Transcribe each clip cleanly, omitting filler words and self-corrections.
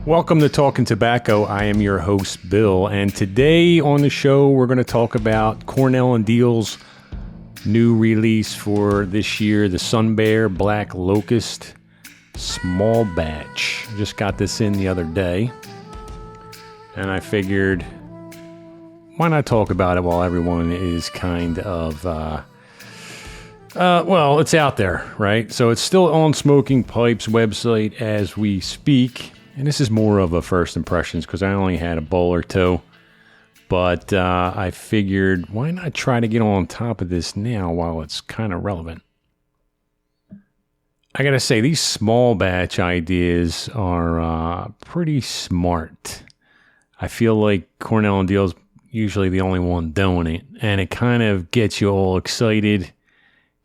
Welcome to Talking Tobacco. I am your host, Bill, and today on the show we're going to talk about Cornell & Deal's new release for this year, the Sun Bear Black Locust Small Batch. I just got this in the other day, and I figured, why not talk about it while everyone is kind of, well, it's out there, right? So it's still on Smoking Pipe's website as we speak. And this is more of a first impressions because I only had a bowl or two. But I figured, why not try to get on top of this now while it's kind of relevant? I got to say, these small batch ideas are pretty smart. I feel like Cornell & Deal's usually the only one doing it. And it kind of gets you all excited,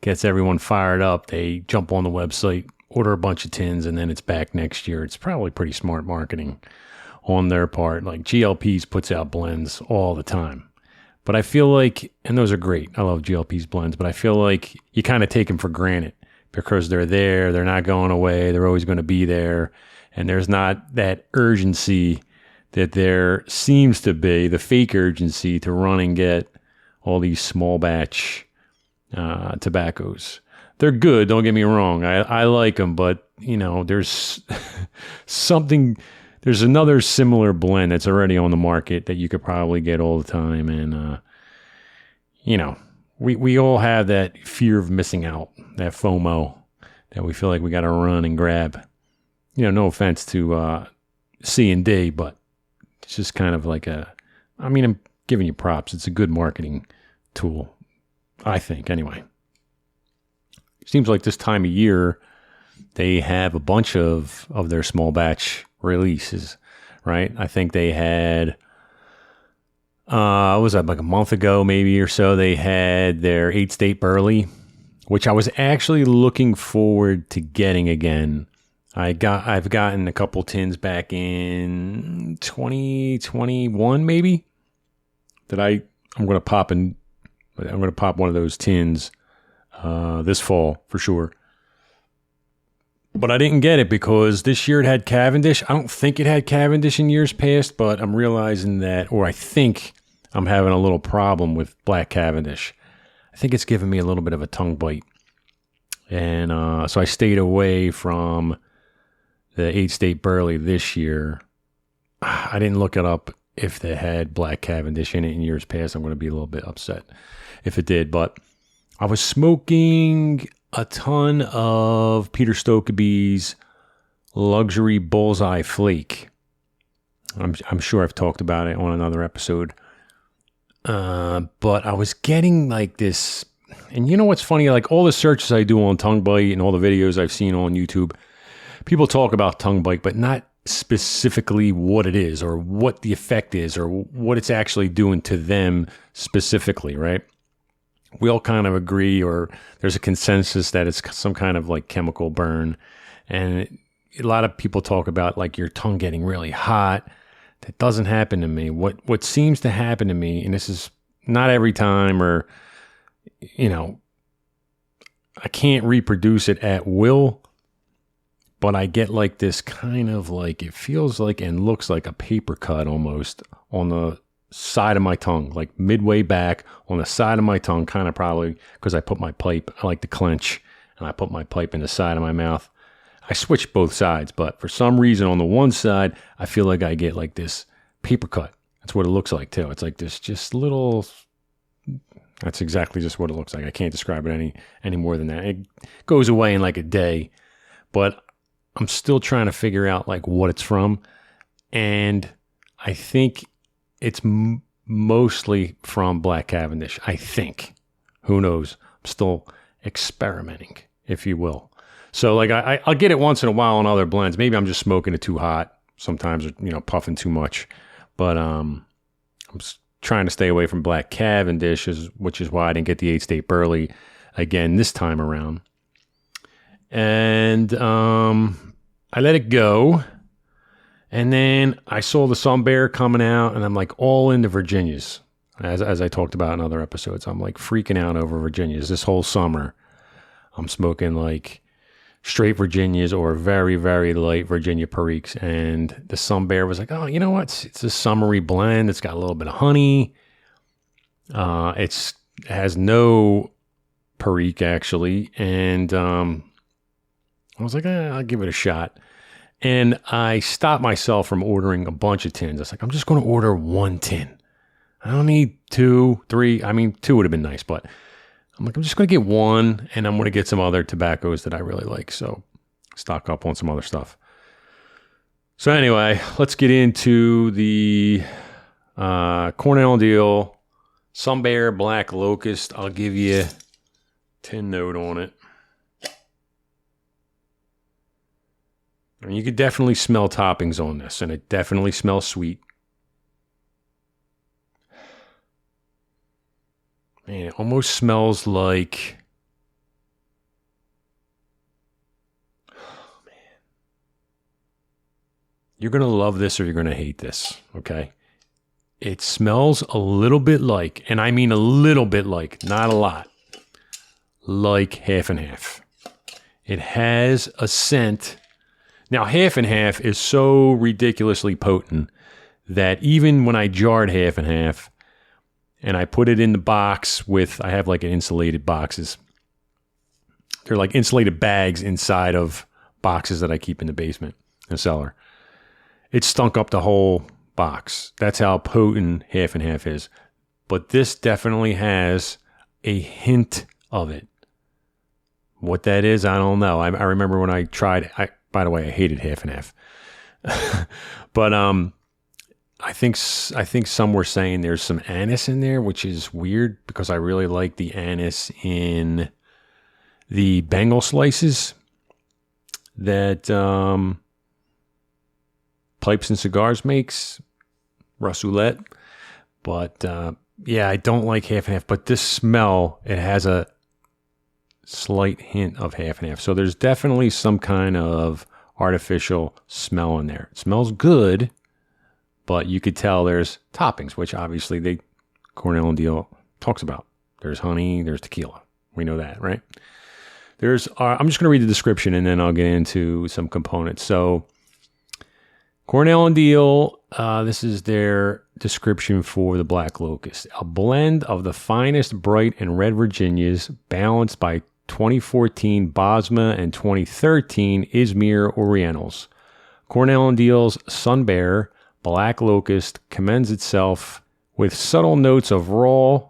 gets everyone fired up. They jump on the website, order a bunch of tins, and then it's back next year. It's probably pretty smart marketing on their part. Like GLP's puts out blends all the time. But I feel like, and those are great, I love GLP's blends, but I feel like you kind of take them for granted because they're there, they're not going away, they're always going to be there, and there's not that urgency that there seems to be, the fake urgency to run and get all these small batch tobaccos. They're good, don't get me wrong. I like them, but, you know, there's there's another similar blend that's already on the market that you could probably get all the time. And, you know, we all have that fear of missing out, that FOMO, that we feel like we got to run and grab. You know, no offense to C&D, but it's just kind of like I'm giving you props. It's a good marketing tool, I think, anyway. Seems like this time of year, they have a bunch of their small batch releases, right? I think they had, what was that, like a month ago maybe or so, they had their 8-state Burley, which I was actually looking forward to getting again. I've gotten a couple tins back in 2021 maybe that I'm going to pop one of those tins this fall for sure. But I didn't get it because this year it had Cavendish. I don't think it had Cavendish in years past, but I'm realizing that, or I think I'm having a little problem with Black Cavendish. I think it's giving me a little bit of a tongue bite. And so I stayed away from the 8-state Burley this year. I didn't look it up if they had Black Cavendish in it in years past. I'm going to be a little bit upset if it did, but I was smoking a ton of Peter Stokkebye's Luxury Bullseye Flake. I'm sure I've talked about it on another episode. But I was getting like this, and you know what's funny? Like all the searches I do on tongue bite and all the videos I've seen on YouTube, people talk about tongue bite, but not specifically what it is or what the effect is or what it's actually doing to them specifically, right? We all kind of agree, or there's a consensus that it's some kind of like chemical burn. And a lot of people talk about like your tongue getting really hot. That doesn't happen to me. What seems to happen to me, and this is not every time, or, you know, I can't reproduce it at will, but I get like this kind of like, it feels like and looks like a paper cut almost on the side of my tongue, like midway back on the side of my tongue, kind of probably because I put my pipe, I like to clench, and I put my pipe in the side of my mouth. I switch both sides, but for some reason on the one side, I feel like I get like this paper cut. That's what it looks like too. It's like this just little, that's exactly just what it looks like. I can't describe it any more than that. It goes away in like a day, but I'm still trying to figure out like what it's from. And I think it's mostly from Black Cavendish, I think. Who knows? I'm still experimenting, if you will. So like I'll get it once in a while on other blends. Maybe I'm just smoking it too hot sometimes, or, you know, puffing too much. But I'm trying to stay away from Black Cavendish, which is why I didn't get the 8-state Burley again this time around. And I let it go. And then I saw the Sun Bear coming out, and I'm like all into Virginias. As I talked about in other episodes, I'm like freaking out over Virginias this whole summer. I'm smoking like straight Virginias or very, very light Virginia Periques. And the Sun Bear was like, oh, you know what? It's a summery blend. It's got a little bit of honey. It has no Perique, actually. And I was like, I'll give it a shot. And I stopped myself from ordering a bunch of tins. I was like, I'm just going to order one tin. I don't need 2, 3. I mean, 2 would have been nice, but I'm like, I'm just going to get one, and I'm going to get some other tobaccos that I really like. So stock up on some other stuff. So anyway, let's get into the Cornell deal. Sun Bear Black Locust. I'll give you 10 note on it. I mean, you could definitely smell toppings on this, and it definitely smells sweet. Man, it almost smells like... Oh, man. You're going to love this or you're going to hate this, okay? It smells a little bit like, and I mean a little bit like, not a lot, like half and half. It has a scent. Now, half and half is so ridiculously potent that even when I jarred half and half, and I put it in the box with, I have like an insulated boxes. They're like insulated bags inside of boxes that I keep in the basement, in the cellar. It stunk up the whole box. That's how potent half and half is. But this definitely has a hint of it. What that is, I don't know. I remember when I tried, by the way, I hated half and half. But I think some were saying there's some anise in there, which is weird because I really like the anise in the Bengal slices that Pipes and Cigars makes, Rasulette. But yeah, I don't like half and half. But this smell, it has a slight hint of half and half. So there's definitely some kind of artificial smell in there. It smells good. But you could tell there's toppings, which obviously Cornell and Deal talks about. There's honey, there's tequila. We know that, right? I'm just going to read the description and then I'll get into some components. So Cornell and Deal, this is their description for the Black Locust. A blend of the finest bright and red Virginias balanced by 2014 Bosma and 2013 Izmir Orientals. Cornell and Deal's Sun Bear Black Locust commends itself with subtle notes of raw,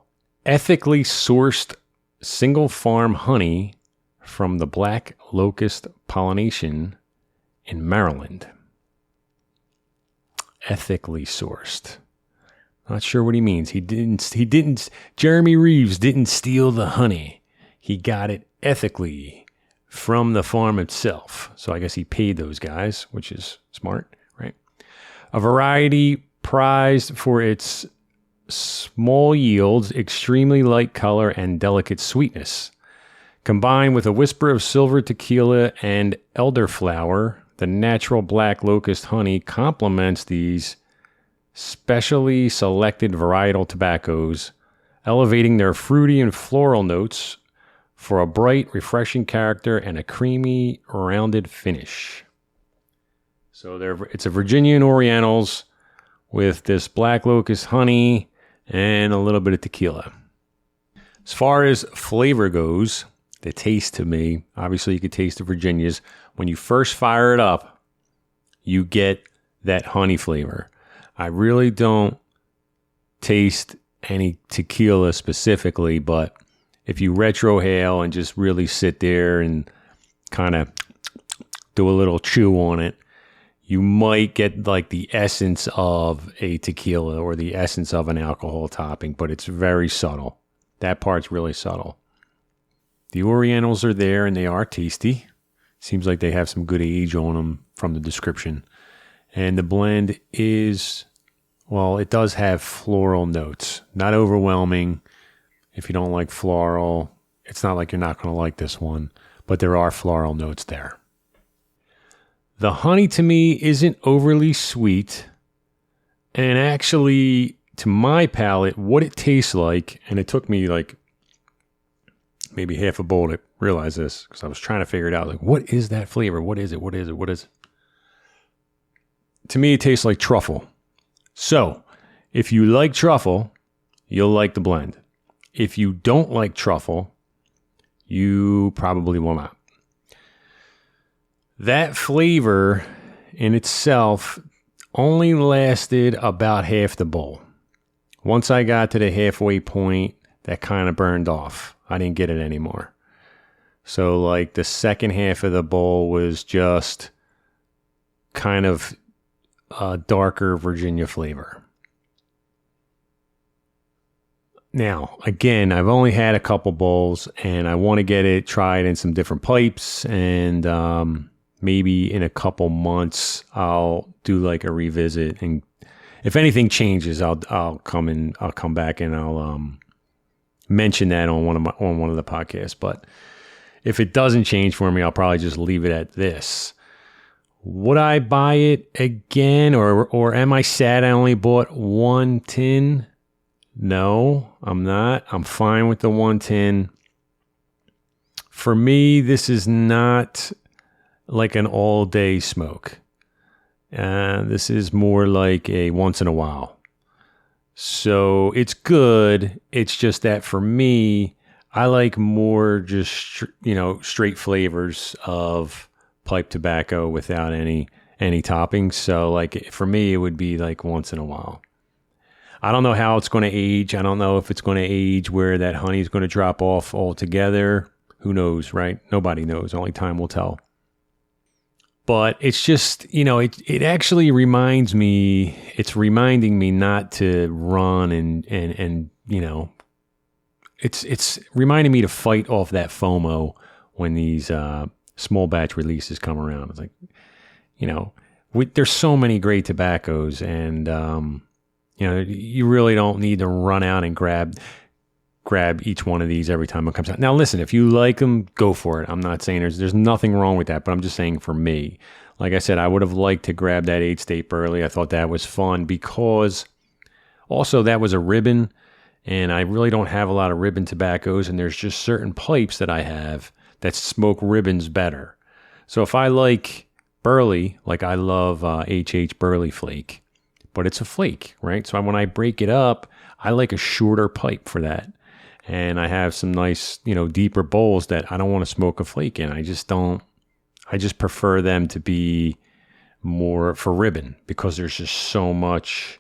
ethically sourced single farm honey from the Black Locust pollination in Maryland. Ethically sourced. Not sure what he means. Jeremy Reeves didn't steal the honey. He got it ethically from the farm itself. So I guess he paid those guys, which is smart, right? A variety prized for its small yields, extremely light color, and delicate sweetness. Combined with a whisper of silver tequila and elderflower, the natural Black Locust honey complements these specially selected varietal tobaccos, elevating their fruity and floral notes for a bright, refreshing character and a creamy, rounded finish. So it's a Virginian Orientals with this Black Locust honey and a little bit of tequila. As far as flavor goes, the taste to me, obviously you could taste the Virginias. When you first fire it up, you get that honey flavor. I really don't taste any tequila specifically, but if you retrohale and just really sit there and kind of do a little chew on it, you might get like the essence of a tequila or the essence of an alcohol topping, but it's very subtle. That part's really subtle. The Orientals are there and they are tasty. Seems like they have some good age on them from the description. And the blend is, well, it does have floral notes. Not overwhelming. If you don't like floral, it's not like you're not going to like this one, but there are floral notes there. The honey to me isn't overly sweet, and actually, to my palate, what it tastes like, and it took me like maybe half a bowl to realize this, because I was trying to figure it out. Like, what is that flavor? What is it? What is it? What is it? To me, it tastes like truffle. So, if you like truffle, you'll like the blend. If you don't like truffle, you probably will not. That flavor in itself only lasted about half the bowl. Once I got to the halfway point, that kind of burned off. I didn't get it anymore. So like the second half of the bowl was just kind of a darker Virginia flavor. Now, again, I've only had a couple bowls, and I want to get it tried in some different pipes, and maybe in a couple months I'll do like a revisit, and if anything changes, I'll come back and I'll mention that on one of the podcasts. But if it doesn't change for me, I'll probably just leave it at this. Would I buy it again, or am I sad I only bought one tin? No, I'm not. I'm fine with the one tin. For me, this is not like an all-day smoke. This is more like a once in a while. So it's good. It's just that for me, I like more just, straight flavors of pipe tobacco without any toppings. So like for me, it would be like once in a while. I don't know how it's going to age. I don't know if it's going to age where that honey is going to drop off altogether. Who knows, right? Nobody knows. Only time will tell. But it's just, it actually reminds me, it's reminding me not to run and it's reminding me to fight off that FOMO when these small batch releases come around. It's like, there's so many great tobaccos, and, you really don't need to run out and grab each one of these every time it comes out. Now, listen, if you like them, go for it. I'm not saying there's nothing wrong with that, but I'm just saying for me, like I said, I would have liked to grab that 8-State Burley. I thought that was fun because also that was a ribbon, and I really don't have a lot of ribbon tobaccos, and there's just certain pipes that I have that smoke ribbons better. So if I like Burley, like I love HH Burley Flake, but it's a flake, right? So when I break it up, I like a shorter pipe for that. And I have some nice, deeper bowls that I don't want to smoke a flake in. I just prefer them to be more for ribbon, because there's just so much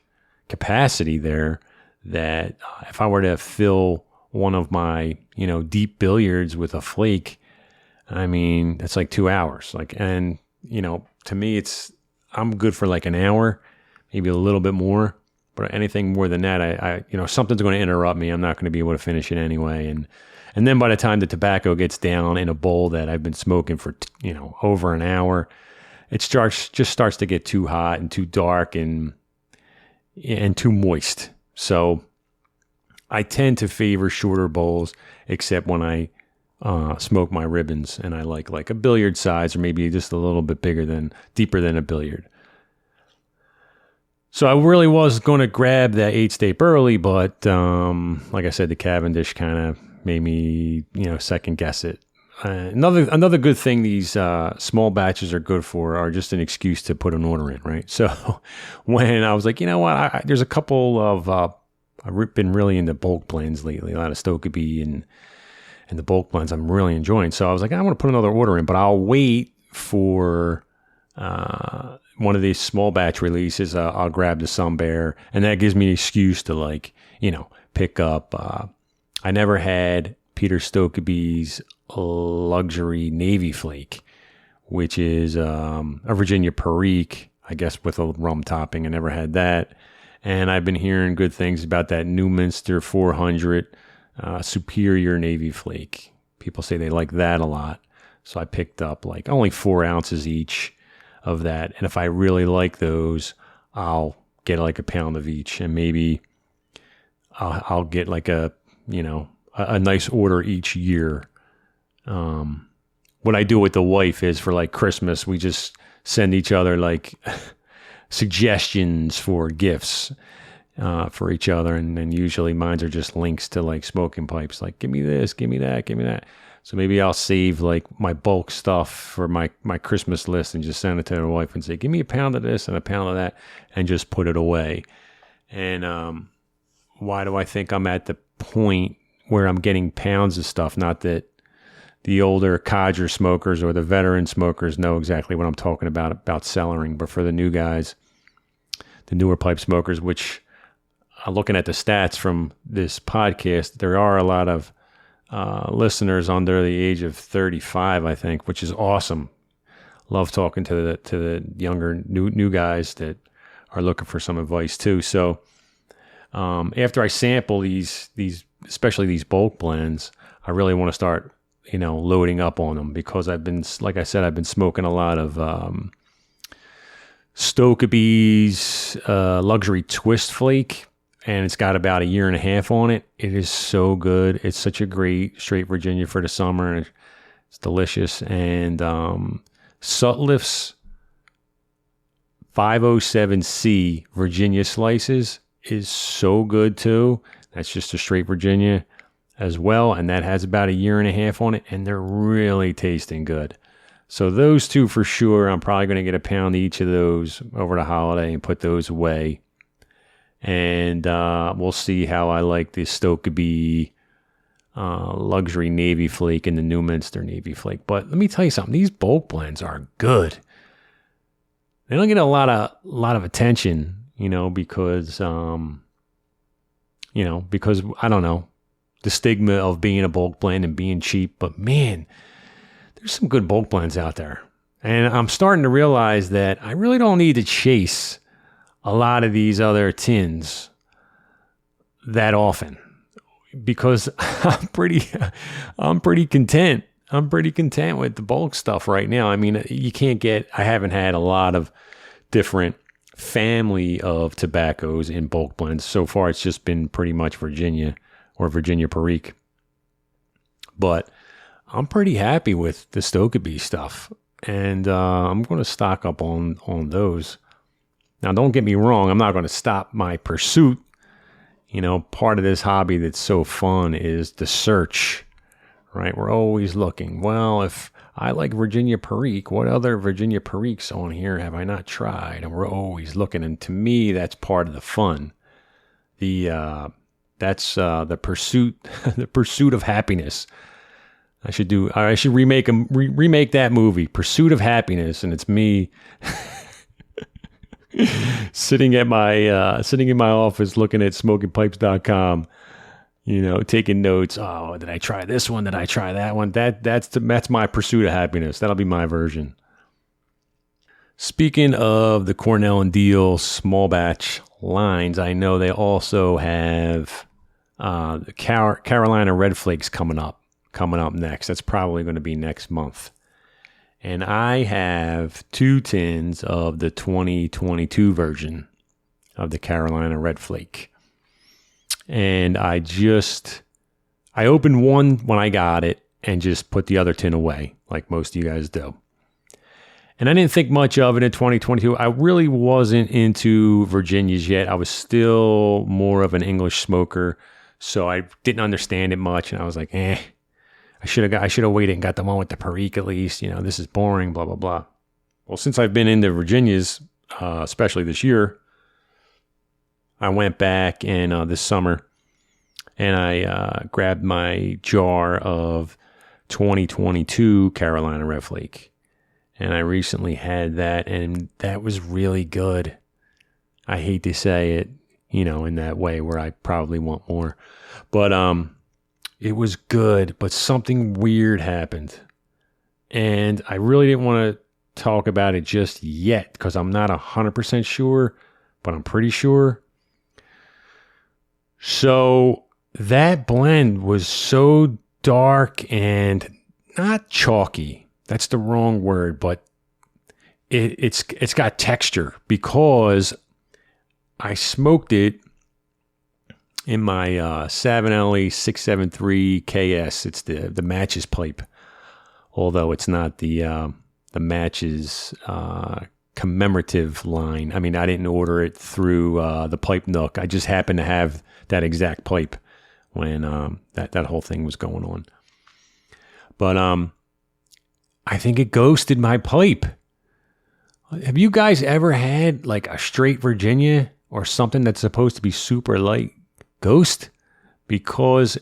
capacity there that if I were to fill one of my, deep billiards with a flake, I mean, that's like 2 hours. To me, I'm good for like an hour, maybe a little bit more. But anything more than that, I something's going to interrupt me. I'm not going to be able to finish it anyway. And then by the time the tobacco gets down in a bowl that I've been smoking for, over an hour, it just starts to get too hot and too dark and too moist. So I tend to favor shorter bowls, except when I smoke my ribbons, and I like a billiard size, or maybe just a little bit deeper than a billiard. So I really was going to grab that 8-State Burley, but like I said, the Cavendish kind of made me, second guess it. Another good thing these small batches are good for are just an excuse to put an order in, right? So when I was like, there's a couple of I've been really into bulk blends lately, a lot of Stokeby and the bulk blends I'm really enjoying. So I was like, I want to put another order in, but I'll wait for one of these small batch releases. I'll grab the Sun Bear, and that gives me an excuse to pick up. I never had Peter Stokeby's luxury Navy Flake, which is a Virginia Perique, I guess with a rum topping. I never had that, and I've been hearing good things about that Newminster 400 Superior Navy Flake. People say they like that a lot, so I picked up like only 4 ounces each of that, and if I really like those, I'll get like a pound of each, and maybe I'll get like a nice order each year. What I do with the wife is for like Christmas, we just send each other like suggestions for gifts, for each other. And then usually mine are just links to like smoking pipes, like give me this, give me that, give me that. So maybe I'll save like my bulk stuff for my Christmas list and just send it to my wife and say, give me a pound of this and a pound of that, and just put it away. And why do I think I'm at the point where I'm getting pounds of stuff? Not that the older codger smokers or the veteran smokers know exactly what I'm talking about cellaring, but for the new guys, the newer pipe smokers, which looking at the stats from this podcast, there are a lot of listeners under the age of 35, I think, which is awesome. Love talking to the younger new guys that are looking for some advice too. So after I sample these especially these bulk blends, I really want to start loading up on them, because I've been, like I said, I've been smoking a lot of Stokeby's luxury twist flake. And it's got about 1.5 years on it. It is so good. It's such a great straight Virginia for the summer. And it's delicious. And Sutliff's 507C Virginia slices is so good too. That's just a straight Virginia as well. And that has about 1.5 years on it. And they're really tasting good. So those two for sure. I'm probably going to get a pound each of those over the holiday and put those away. And we'll see how I like the Stokeby luxury Navy flake and the Newminster Navy flake. But let me tell you something. These bulk blends are good. They don't get a lot of attention, because because I don't know, the stigma of being a bulk blend and being cheap. But man, there's some good bulk blends out there, and I'm starting to realize that I really don't need to chase a lot of these other tins that often, because I'm pretty content. I'm pretty content with the bulk stuff right now. I mean, I haven't had a lot of different family of tobaccos in bulk blends. So far, it's just been pretty much Virginia or Virginia Perique. But I'm pretty happy with the Stokeby stuff. And I'm going to stock up on those. Now, don't get me wrong. I'm not going to stop my pursuit. Part of this hobby that's so fun is the search, right? We're always looking. Well, if I like Virginia Perique, what other Virginia Periques on here have I not tried? And we're always looking. And to me, that's part of the fun. That's the pursuit, the pursuit of happiness. I should remake that movie, Pursuit of Happiness, and it's me sitting in my office looking at smokingpipes.com, taking notes. Oh, did I try this one? Did I try that one? That's my pursuit of happiness. That'll be my version. Speaking of the Cornell and Deal small batch lines, I know they also have the Carolina Red Flakes coming up next. That's probably going to be next month. And I have 2 tins of the 2022 version of the Carolina Red Flake. And I opened one when I got it and just put the other tin away, like most of you guys do. And I didn't think much of it in 2022. I really wasn't into Virginias yet. I was still more of an English smoker, so I didn't understand it much. And I was like, I should have waited and got the one with the Perique at least. This is boring, blah, blah, blah. Well, since I've been into Virginias, especially this year, I went back and this summer, and I grabbed my jar of 2022 Carolina Red Flake. And I recently had that, and that was really good. I hate to say it, in that way where I probably want more. But it was good, but something weird happened. And I really didn't want to talk about it just yet because I'm not 100% sure, but I'm pretty sure. So that blend was so dark and not chalky. That's the wrong word, but it's got texture because I smoked it in my Savinelli 673 KS. It's the Matches pipe, although it's not the Matches commemorative line. I mean, I didn't order it through the Pipe Nook. I just happened to have that exact pipe when that whole thing was going on. But I think it ghosted my pipe. Have you guys ever had like a straight Virginia or something that's supposed to be super light ghost? Because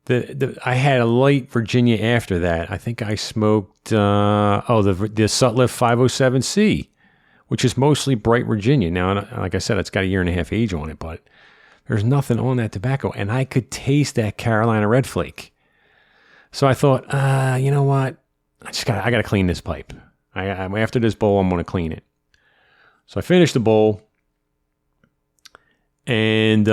I had a light Virginia after that. I think I smoked the Sutliff 507C, which is mostly bright Virginia. Now, like I said, it's got a 1.5 year age on it, but there's nothing on that tobacco, and I could taste that Carolina Red Flake. So I thought, you know what? I got to clean this pipe. After this bowl, I'm going to clean it. So I finished the bowl, and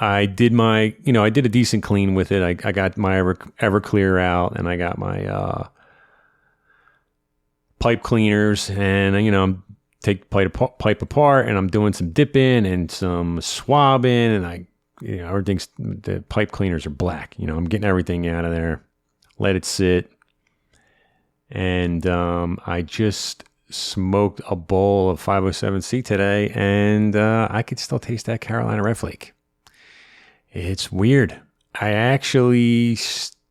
I did I did a decent clean with it. I got my Everclear out, and I got my pipe cleaners, and take the pipe apart, and I'm doing some dipping and some swabbing, and the pipe cleaners are black. I'm getting everything out of there. Let it sit. And I just smoked a bowl of 507C today, and I could still taste that Carolina Red Flake. It's weird. I actually,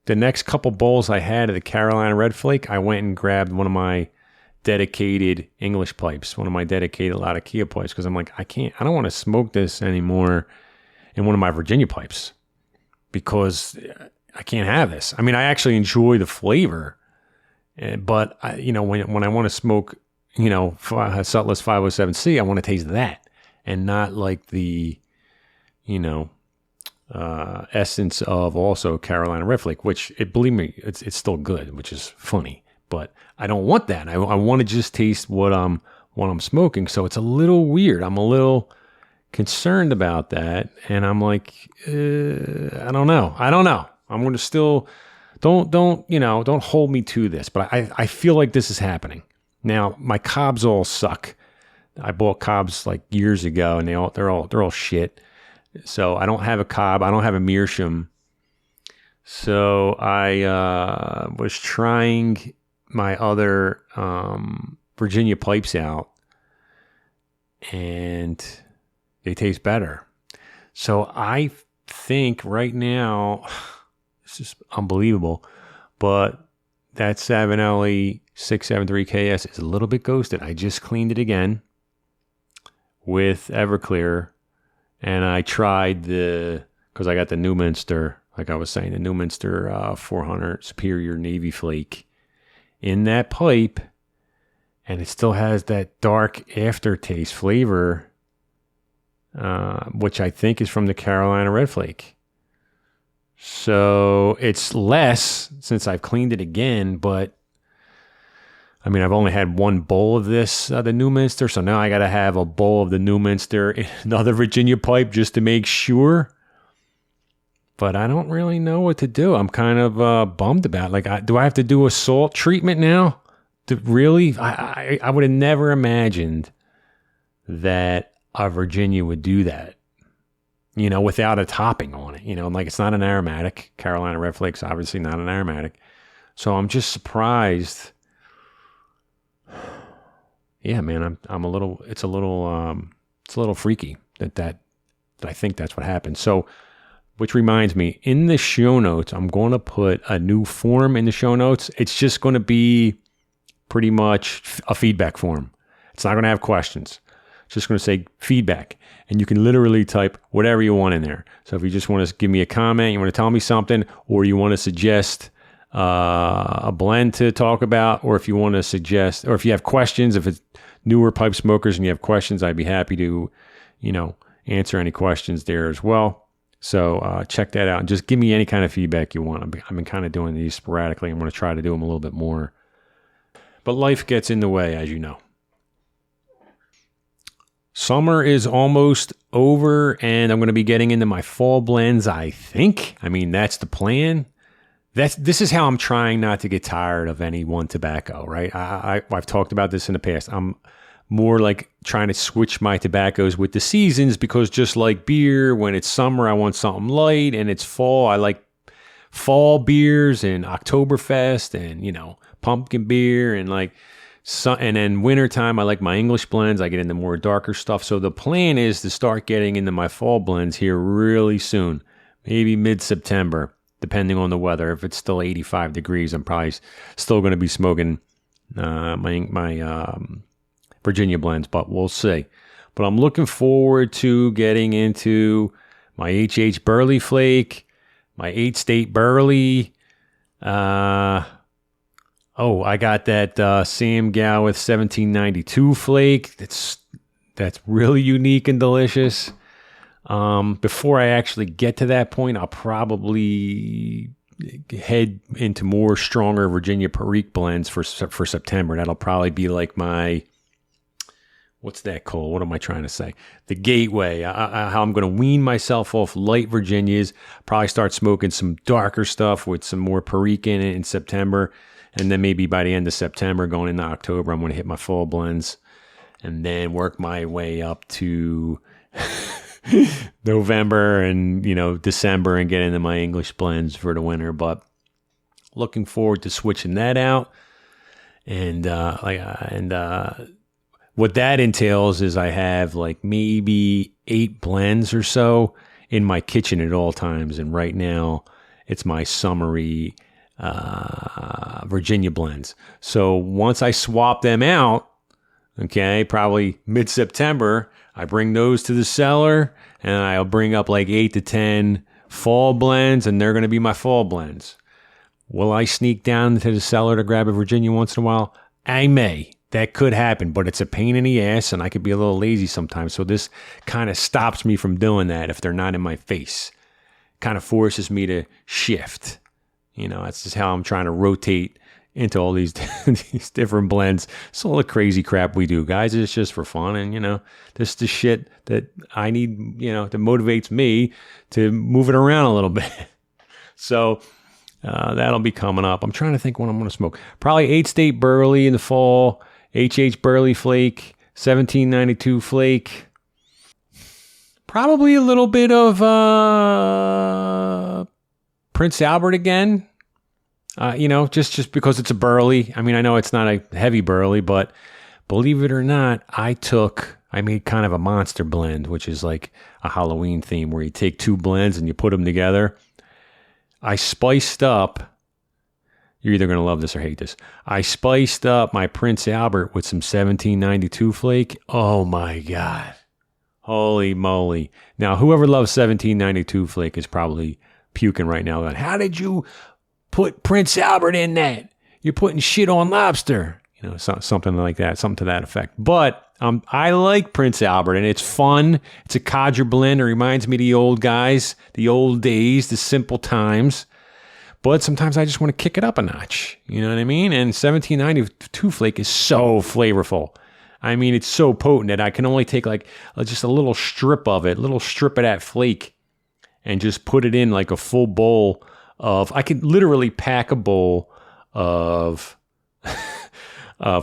the next couple bowls I had of the Carolina Red Flake, I went and grabbed one of my dedicated English pipes, one of my dedicated Latakia pipes, because I'm like, I don't want to smoke this anymore in one of my Virginia pipes, because I can't have this. I mean, I actually enjoy the flavor, but when I want to smoke, Sutliss 507C, I want to taste that and not like the, essence of also Carolina Red Flake, which believe me, it's still good, which is funny, but I don't want that. I want to just taste what I'm smoking. So it's a little weird. I'm a little concerned about that, and I'm like, I don't know. I'm going to still don't hold me to this, but I feel like this is happening now. My cobs all suck. I bought cobs like years ago, and they're all shit. So I don't have a cob. I don't have a meerschaum. So I was trying my other Virginia pipes out, and they taste better. So I think right now, this is unbelievable, but that Savinelli 673KS is a little bit ghosted. I just cleaned it again with Everclear, and I tried because I got the Newminster, like I was saying, the Newminster 400 Superior Navy Flake in that pipe, and it still has that dark aftertaste flavor, which I think is from the Carolina Red Flake. So it's less since I've cleaned it again, but I mean, I've only had one bowl of this, the Newminster, so now I got to have a bowl of the Newminster in another Virginia pipe just to make sure. But I don't really know what to do. I'm kind of bummed about it. Like, do I have to do a salt treatment now? Really? I would have never imagined that a Virginia would do that, without a topping on it. Like, it's not an aromatic. Carolina Red Flake's obviously not an aromatic. So I'm just surprised. Yeah, man, it's a little freaky that I think that's what happened. So, which reminds me, in the show notes, I'm going to put a new form in the show notes. It's just going to be pretty much a feedback form. It's not going to have questions. It's just going to say feedback, and you can literally type whatever you want in there. So if you just want to give me a comment, you want to tell me something, or you want to suggest a blend to talk about, or if you want to suggest, or if you have questions, if it's newer pipe smokers and you have questions, I'd be happy to, answer any questions there as well. So check that out and just give me any kind of feedback you want. I've been kind of doing these sporadically. I'm going to try to do them a little bit more, but life gets in the way, as you know. Summer is almost over, and I'm going to be getting into my fall blends, I think. I mean, that's the plan. This is how I'm trying not to get tired of any one tobacco, right? I've talked about this in the past. I'm more like trying to switch my tobaccos with the seasons, because just like beer, when it's summer, I want something light, and it's fall, I like fall beers and Oktoberfest and, pumpkin beer, and like, So, and then wintertime, I like my English blends. I get into more darker stuff. So the plan is to start getting into my fall blends here really soon, maybe mid-September, depending on the weather. If it's still 85 degrees, I'm probably still going to be smoking my Virginia blends, but we'll see. But I'm looking forward to getting into my HH Burley Flake, my 8-State Burley. I got that Sam Gowith 1792 Flake. That's really unique and delicious. Before I actually get to that point, I'll probably head into more stronger Virginia Perique blends for September. That'll probably be like my, what's that called? What am I trying to say? The gateway. How I'm going to wean myself off light Virginias. Probably start smoking some darker stuff with some more Perique in it in September. And then maybe by the end of September, going into October, I'm going to hit my fall blends. And then work my way up to November and, December and get into my English blends for the winter. But looking forward to switching that out. And what that entails is I have like maybe 8 blends or so in my kitchen at all times. And right now it's my summery Virginia blends. So once I swap them out, okay, probably mid-September, I bring those to the cellar and I'll bring up like 8 to 10 fall blends, and they're going to be my fall blends. Will I sneak down to the cellar to grab a Virginia once in a while? I may. That could happen, but it's a pain in the ass, and I could be a little lazy sometimes. So this kind of stops me from doing that if they're not in my face. Kind of forces me to shift. That's just how I'm trying to rotate into all these, these different blends. It's all the crazy crap we do, guys. It's just for fun, and, this is the shit that I need, that motivates me to move it around a little bit. So that'll be coming up. I'm trying to think when I'm going to smoke. Probably 8-State Burley in the fall. HH Burley Flake, 1792 Flake. Probably a little bit of Prince Albert again. Just because it's a Burley. I mean, I know it's not a heavy Burley, but believe it or not, I made kind of a monster blend, which is like a Halloween theme where you take 2 blends and you put them together. I spiced up. You're either going to love this or hate this. I spiced up my Prince Albert with some 1792 Flake. Oh my God. Holy moly. Now, whoever loves 1792 Flake is probably puking right now. Going, how did you put Prince Albert in that? You're putting shit on lobster. Something like that, something to that effect. But I like Prince Albert, and it's fun. It's a codger blend. It reminds me of the old guys, the old days, the simple times. But sometimes I just want to kick it up a notch. You know what I mean? And 1792 Flake is so flavorful. I mean, it's so potent that I can only take like just a little strip of that flake and just put it in like a full bowl of, I could literally pack a bowl of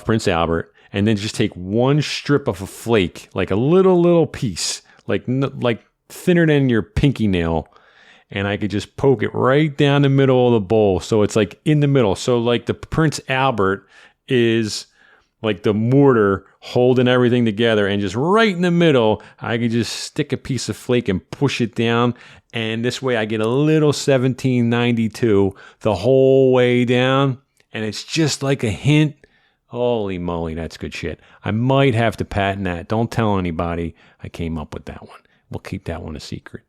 Prince Albert and then just take one strip of a flake, like a little piece, like thinner than your pinky nail. And I could just poke it right down the middle of the bowl. So it's like in the middle. So like the Prince Albert is like the mortar holding everything together, and just right in the middle, I could just stick a piece of flake and push it down. And this way I get a little 1792 the whole way down. And it's just like a hint. Holy moly, that's good shit. I might have to patent that. Don't tell anybody I came up with that one. We'll keep that one a secret.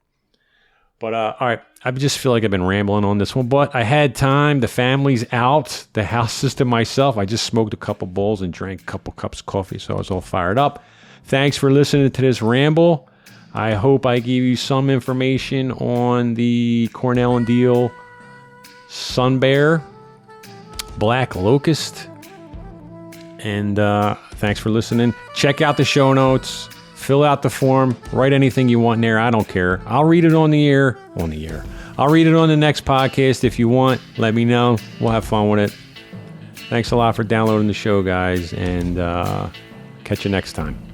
But, all right, I just feel like I've been rambling on this one. But I had time. The family's out. The house is to myself. I just smoked a couple bowls and drank a couple cups of coffee, so I was all fired up. Thanks for listening to this ramble. I hope I gave you some information on the Cornell & Diehl Sun Bear Black Locust. And thanks for listening. Check out the show notes. Fill out the form. Write anything you want in there. I don't care. I'll read it on the air. I'll read it on the next podcast if you want. Let me know. We'll have fun with it. Thanks a lot for downloading the show, guys. And catch you next time.